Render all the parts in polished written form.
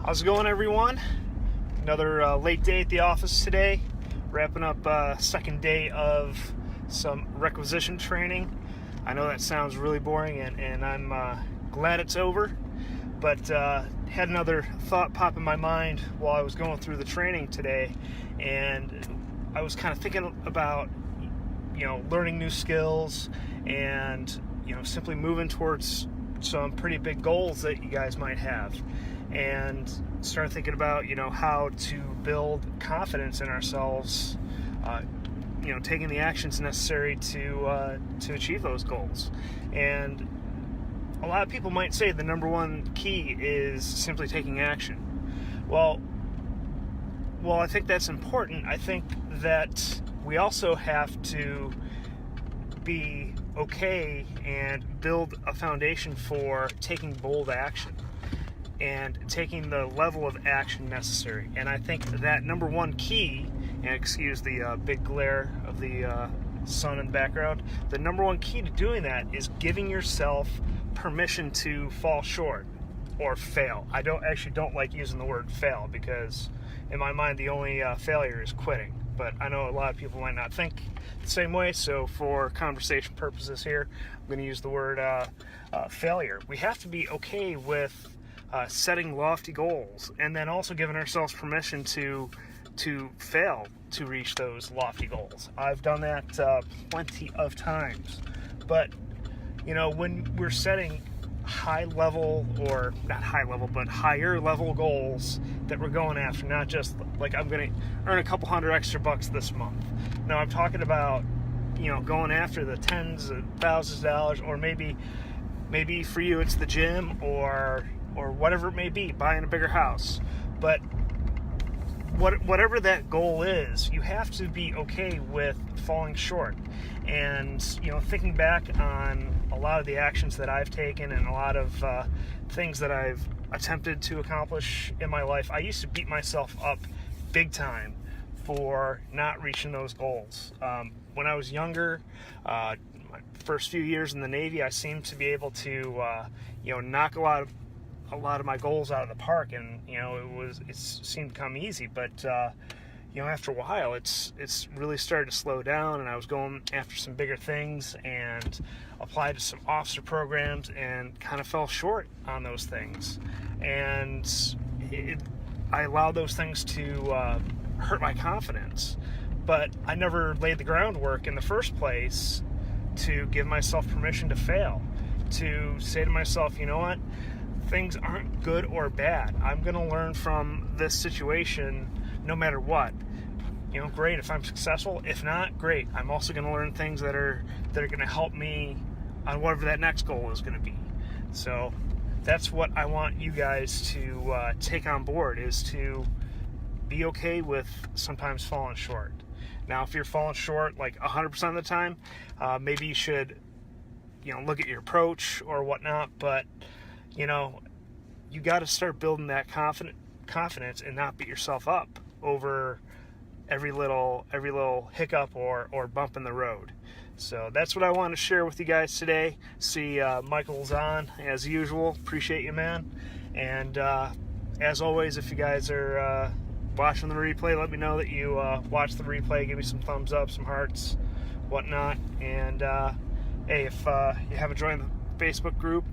How's it going, everyone? Another late day at the office today. Wrapping up second day of some requisition training. I know that sounds really boring, and I'm glad it's over. But had another thought pop in my mind while I was going through the training today, and I was kind of thinking about, learning new skills and, simply moving towards some pretty big goals that you guys might have, and start thinking about, how to build confidence in ourselves, taking the actions necessary to achieve those goals. And a lot of people might say the number one key is simply taking action. Well, I think that's important. I think that we also have to be okay and build a foundation for taking bold action and taking the level of action necessary. And I think that number one key, and excuse the big glare of the sun in the background, the number one key to doing that is giving yourself permission to fall short or fail. I don't like using the word fail, because in my mind the only failure is quitting. But I know a lot of people might not think the same way, so for conversation purposes here, I'm going to use the word failure. We have to be okay with setting lofty goals, and then also giving ourselves permission to fail to reach those lofty goals. I've done that plenty of times. But when we're setting high level, or not high level, but higher level goals that we're going after, not just like I'm going to earn a couple $100 extra this month. No, I'm talking about going after the tens of thousands of dollars, or maybe for you it's the gym, or whatever it may be, buying a bigger house. But whatever that goal is, you have to be okay with falling short. And thinking back on a lot of the actions that I've taken, and a lot of things that I've attempted to accomplish in my life, I used to beat myself up big time for not reaching those goals. When I was younger, my first few years in the Navy, I seemed to be able to knock a lot of my goals out of the park, and it seemed to come easy. But after a while, it's really started to slow down, and I was going after some bigger things and applied to some officer programs and kind of fell short on those things. And I allowed those things to hurt my confidence, but I never laid the groundwork in the first place to give myself permission to fail, to say to myself, you know what, things aren't good or bad. I'm going to learn from this situation no matter what. Great if I'm successful. If not, great. I'm also going to learn things that are going to help me on whatever that next goal is going to be. So that's what I want you guys to take on board, is to be okay with sometimes falling short. Now, if you're falling short like 100% of the time, maybe you should look at your approach or whatnot. But you got to start building that confidence and not beat yourself up over every little hiccup or bump in the road. So that's what I want to share with you guys today. See, Michael's on as usual. Appreciate you, man. And as always, if you guys are watching the replay, let me know that you watched the replay. Give me some thumbs up, some hearts, whatnot. And hey, if you haven't joined the Facebook group,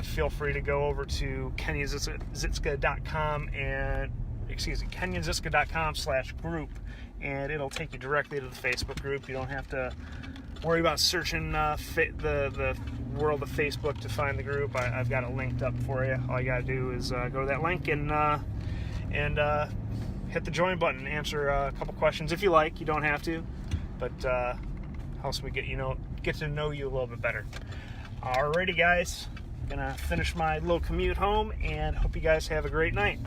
feel free to go over to kenyazitska.com and kenyazitska.com/group, and it'll take you directly to the Facebook group. You don't have to worry about searching the world of Facebook to find the group. I've got it linked up for you. All you got to do is go to that link and hit the join button. Answer a couple questions if you like. You don't have to, but helps me get to know you a little bit better. Alrighty, guys. Gonna finish my little commute home, and hope you guys have a great night.